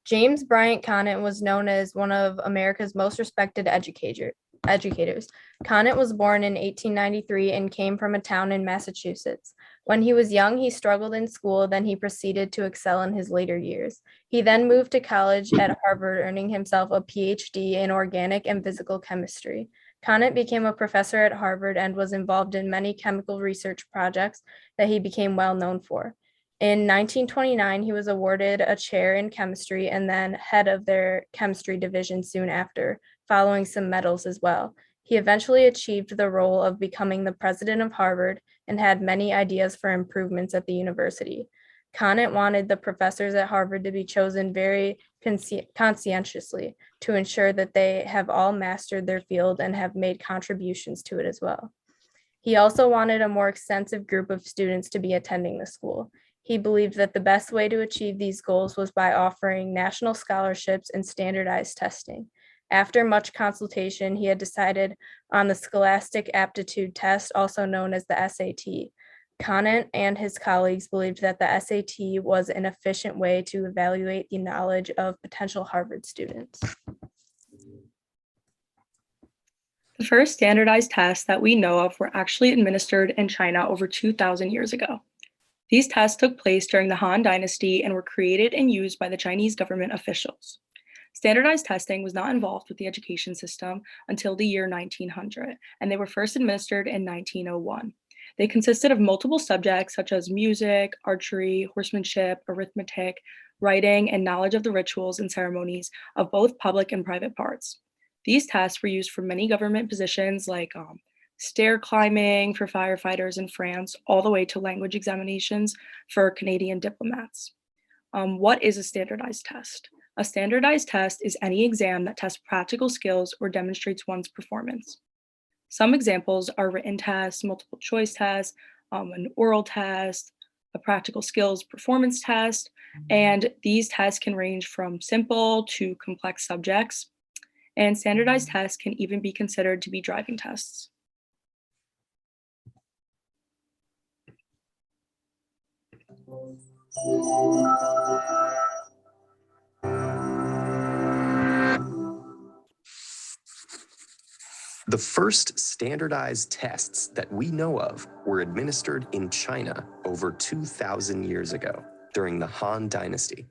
James Bryant Conant was known as one of America's most respected educators. Conant was born in 1893 and came from a town in Massachusetts. When he was young, he struggled in school, then he proceeded to excel in his later years. He then moved to college at Harvard, earning himself a PhD in organic and physical chemistry. Conant became a professor at Harvard and was involved in many chemical research projects that he became well known for. In 1929, he was awarded a chair in chemistry and then head of their chemistry division soon after, following some medals as well. He eventually achieved the role of becoming the president of Harvard and had many ideas for improvements at the university. Conant wanted the professors at Harvard to be chosen very conscientiously to ensure that they have all mastered their field and have made contributions to it as well. He also wanted a more extensive group of students to be attending the school. He believed that the best way to achieve these goals was by offering national scholarships and standardized testing. After much consultation, he had decided on the Scholastic Aptitude Test, also known as the SAT. Conant and his colleagues believed that the SAT was an efficient way to evaluate the knowledge of potential Harvard students. The first standardized tests that we know of were actually administered in China over 2,000 years ago. These tests took place during the Han Dynasty and were created and used by the Chinese government officials. Standardized testing was not involved with the education system until the year 1900, and they were first administered in 1901. They consisted of multiple subjects such as music, archery, horsemanship, arithmetic, writing, and knowledge of the rituals and ceremonies of both public and private parts. These tests were used for many government positions like stair climbing for firefighters in France, all the way to language examinations for Canadian diplomats. What is a standardized test? A standardized test is any exam that tests practical skills or demonstrates one's performance. Some examples are written tests, multiple choice tests, an oral test, a practical skills performance test, and these tests can range from simple to complex subjects. And standardized tests can even be considered to be driving tests. The first standardized tests that we know of were administered in China over 2,000 years ago during the Han Dynasty.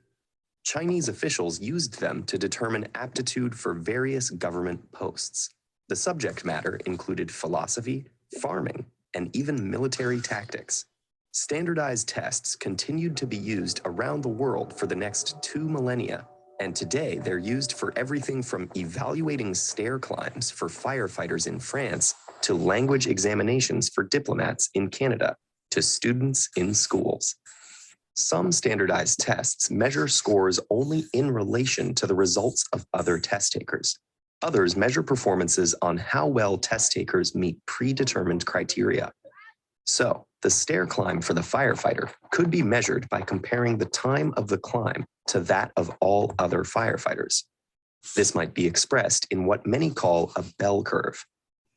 Chinese officials used them to determine aptitude for various government posts. The subject matter included philosophy, farming, and even military tactics. Standardized tests continued to be used around the world for the next 2 millennia, and today they're used for everything from evaluating stair climbs for firefighters in France to language examinations for diplomats in Canada to students in schools. Some standardized tests measure scores only in relation to the results of other test takers. Others measure performances on how well test takers meet predetermined criteria. So, the stair climb for the firefighter could be measured by comparing the time of the climb to that of all other firefighters. This might be expressed in what many call a bell curve,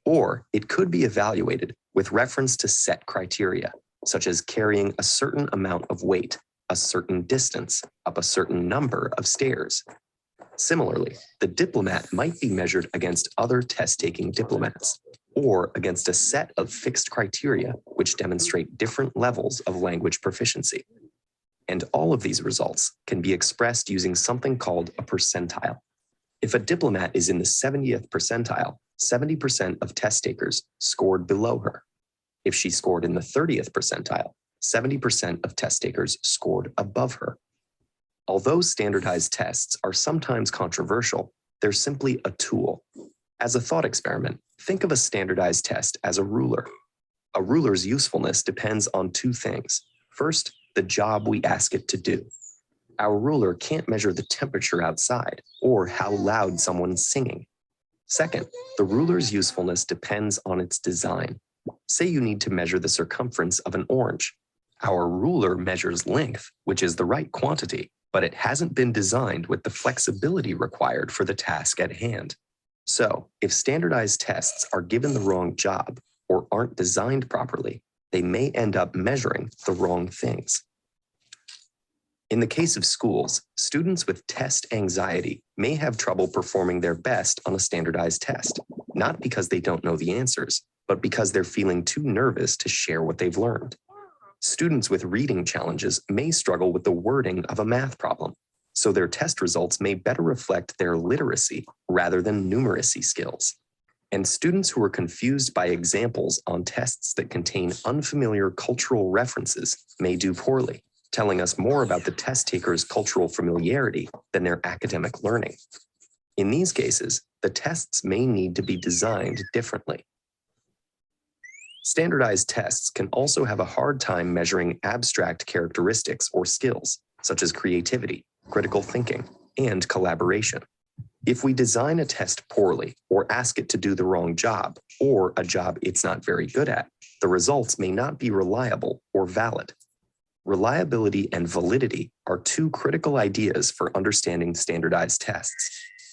or it could be evaluated with reference to set criteria, such as carrying a certain amount of weight, a certain distance, up a certain number of stairs. Similarly, the diplomat might be measured against other test-taking diplomats, or against a set of fixed criteria which demonstrate different levels of language proficiency. And all of these results can be expressed using something called a percentile. If a diplomat is in the 70th percentile, 70% of test takers scored below her. If she scored in the 30th percentile, 70% of test takers scored above her. Although standardized tests are sometimes controversial, they're simply a tool. As a thought experiment, think of a standardized test as a ruler. A ruler's usefulness depends on 2 things. First, the job we ask it to do. Our ruler can't measure the temperature outside or how loud someone's singing. Second, the ruler's usefulness depends on its design. Say you need to measure the circumference of an orange. Our ruler measures length, which is the right quantity, but it hasn't been designed with the flexibility required for the task at hand. So, if standardized tests are given the wrong job or aren't designed properly, they may end up measuring the wrong things. In the case of schools, students with test anxiety may have trouble performing their best on a standardized test, not because they don't know the answers, but because they're feeling too nervous to share what they've learned. Students with reading challenges may struggle with the wording of a math problem, so their test results may better reflect their literacy rather than numeracy skills. And students who are confused by examples on tests that contain unfamiliar cultural references may do poorly, telling us more about the test taker's cultural familiarity than their academic learning. In these cases, the tests may need to be designed differently. Standardized tests can also have a hard time measuring abstract characteristics or skills, such as creativity, critical thinking, and collaboration. If we design a test poorly or ask it to do the wrong job, or a job it's not very good at, the results may not be reliable or valid. Reliability and validity are two critical ideas for understanding standardized tests.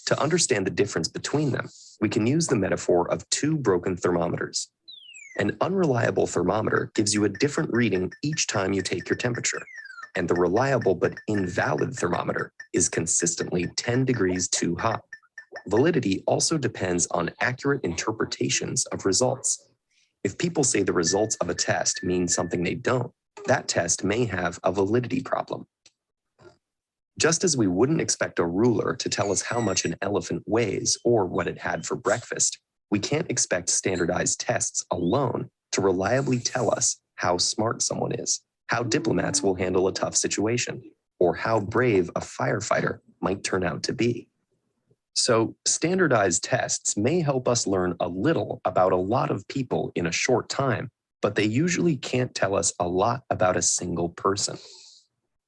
To understand the difference between them, we can use the metaphor of two broken thermometers. An unreliable thermometer gives you a different reading each time you take your temperature, and the reliable but invalid thermometer is consistently 10 degrees too hot. Validity also depends on accurate interpretations of results. If people say the results of a test mean something they don't, that test may have a validity problem. Just as we wouldn't expect a ruler to tell us how much an elephant weighs or what it had for breakfast, we can't expect standardized tests alone to reliably tell us how smart someone is, how diplomats will handle a tough situation, or how brave a firefighter might turn out to be. So, standardized tests may help us learn a little about a lot of people in a short time, but they usually can't tell us a lot about a single person.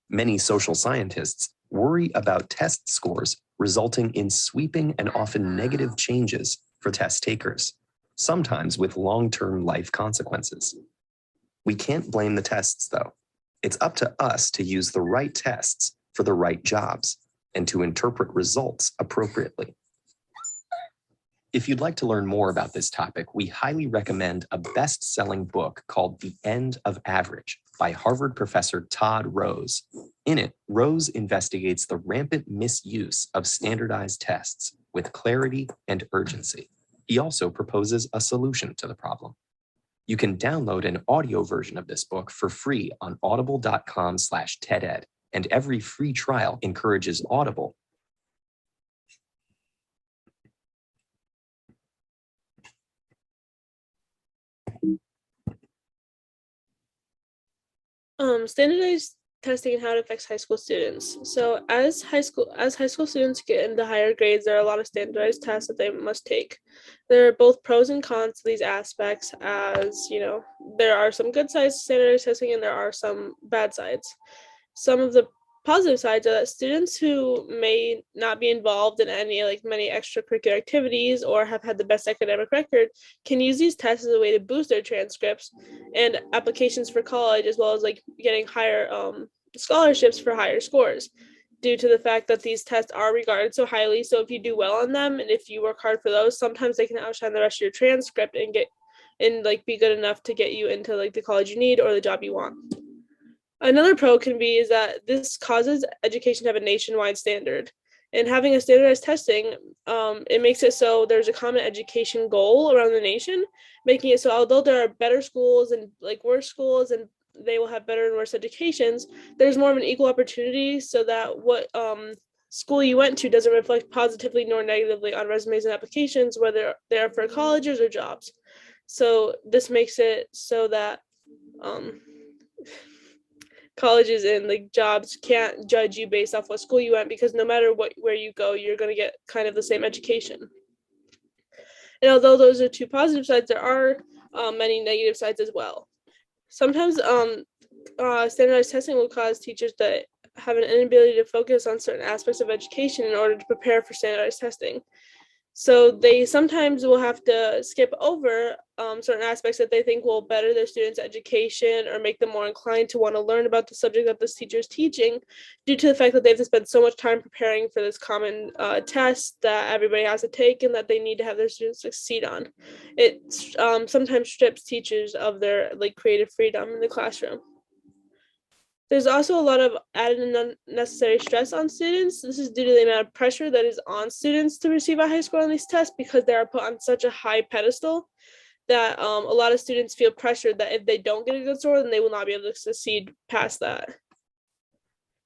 Many social scientists worry about test scores resulting in sweeping and often negative changes for test takers, sometimes with long-term life consequences. We can't blame the tests, though. It's up to us to use the right tests for the right jobs and to interpret results appropriately. If you'd like to learn more about this topic, we highly recommend a best-selling book called The End of Average by Harvard professor Todd Rose. In it, Rose investigates the rampant misuse of standardized tests with clarity and urgency. He also proposes a solution to the problem. You can download an audio version of this book for free on audible.com/TEDEd, and every free trial encourages Audible. Standardized testing and how it affects high school students. So as high school students get into higher grades, there are a lot of standardized tests that they must take. There are both pros and cons to these aspects, as you know, there are some good sides to standardized testing and there are some bad sides. Some of the positive sides are that students who may not be involved in any many extracurricular activities or have had the best academic record can use these tests as a way to boost their transcripts and applications for college, as well as getting higher scholarships for higher scores, due to the fact that these tests are regarded so highly. So if you do well on them and if you work hard for those, sometimes they can outshine the rest of your transcript and be good enough to get you into the college you need or the job you want. Another pro can be is that this causes education to have a nationwide standard. And having a standardized testing, it makes it so there's a common education goal around the nation, making it so although there are better schools and worse schools and they will have better and worse educations, there's more of an equal opportunity, so that what school you went to doesn't reflect positively nor negatively on resumes and applications, whether they're for colleges or jobs. So this makes it so that colleges and jobs can't judge you based off what school you went, because no matter where you go, you're going to get kind of the same education. And although those are two positive sides, there are many negative sides as well. Sometimes standardized testing will cause teachers to have an inability to focus on certain aspects of education in order to prepare for standardized testing. So they sometimes will have to skip over certain aspects that they think will better their students' education or make them more inclined to want to learn about the subject that this teacher is teaching, due to the fact that they have to spend so much time preparing for this common test that everybody has to take and that they need to have their students succeed on. It sometimes strips teachers of their creative freedom in the classroom. There's also a lot of added and unnecessary stress on students. This is due to the amount of pressure that is on students to receive a high score on these tests because they are put on such a high pedestal that a lot of students feel pressured that if they don't get a good score, then they will not be able to succeed past that.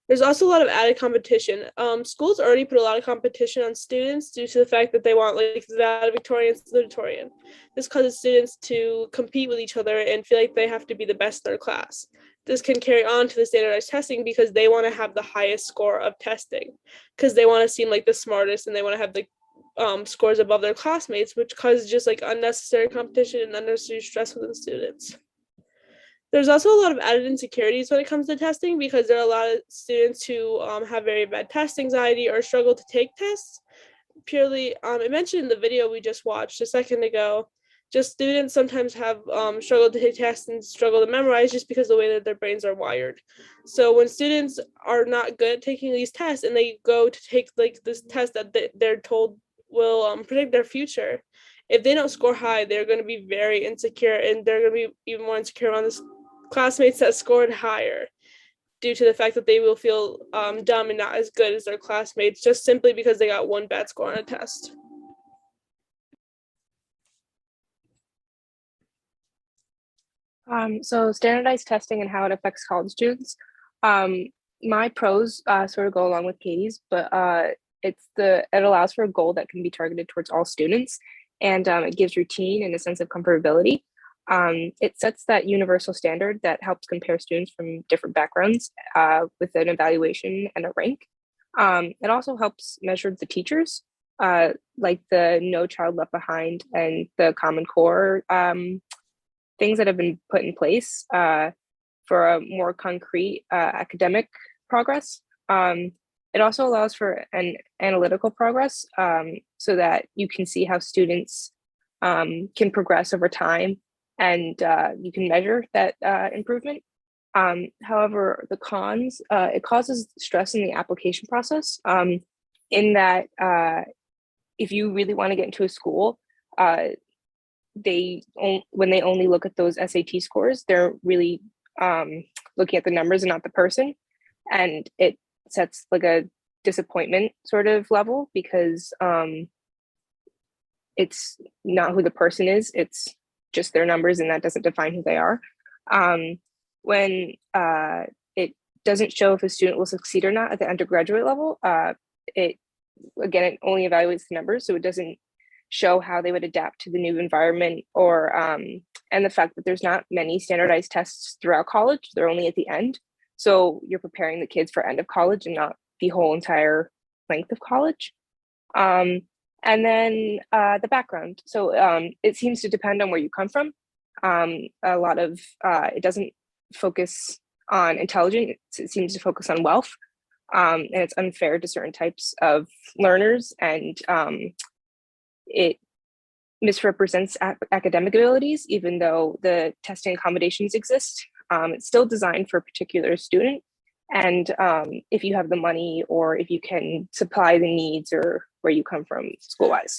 There's also a lot of added competition. Schools already put a lot of competition on students due to the fact that they want like the valedictorian and salutatorian. This causes students to compete with each other and feel like they have to be the best in their class. This can carry on to the standardized testing because they want to have the highest score of testing because they want to seem like the smartest and they want to have the scores above their classmates, which causes just like unnecessary competition and unnecessary stress within students. There's also a lot of added insecurities when it comes to testing because there are a lot of students who have very bad test anxiety or struggle to take tests. Purely, I mentioned in the video we just watched a second ago, just students sometimes have struggled to take tests and struggle to memorize just because of the way that their brains are wired. So when students are not good at taking these tests and they go to take like this test that they're told will predict their future, if they don't score high, they're going to be very insecure and they're going to be even more insecure on this classmates that scored higher due to the fact that they will feel dumb and not as good as their classmates just simply because they got one bad score on a test. So standardized testing and how it affects college students. My pros sort of go along with Katie's, but it allows for a goal that can be targeted towards all students, and it gives routine and a sense of comfortability. It sets that universal standard that helps compare students from different backgrounds with an evaluation and a rank. It also helps measure the teachers, like the No Child Left Behind and the Common Core things that have been put in place for a more concrete academic progress. It also allows for an analytical progress so that you can see how students can progress over time and you can measure that improvement. However, the cons, it causes stress in the application process in that if you really want to get into a school, when they only look at those SAT scores, they're really looking at the numbers and not the person. And it sets like a disappointment sort of level because it's not who the person is, it's just their numbers, and that doesn't define who they are. When it doesn't show if a student will succeed or not at the undergraduate level, it only evaluates the numbers, so it doesn't show how they would adapt to the new environment or and the fact that there's not many standardized tests throughout college, they're only at the end. So you're preparing the kids for end of college and not the whole entire length of college. And then the background. So it seems to depend on where you come from. A lot of it doesn't focus on intelligence, it seems to focus on wealth. And it's unfair to certain types of learners, and it misrepresents academic abilities, even though the testing accommodations exist. It's still designed for a particular student. And if you have the money or if you can supply the needs or where you come from school-wise.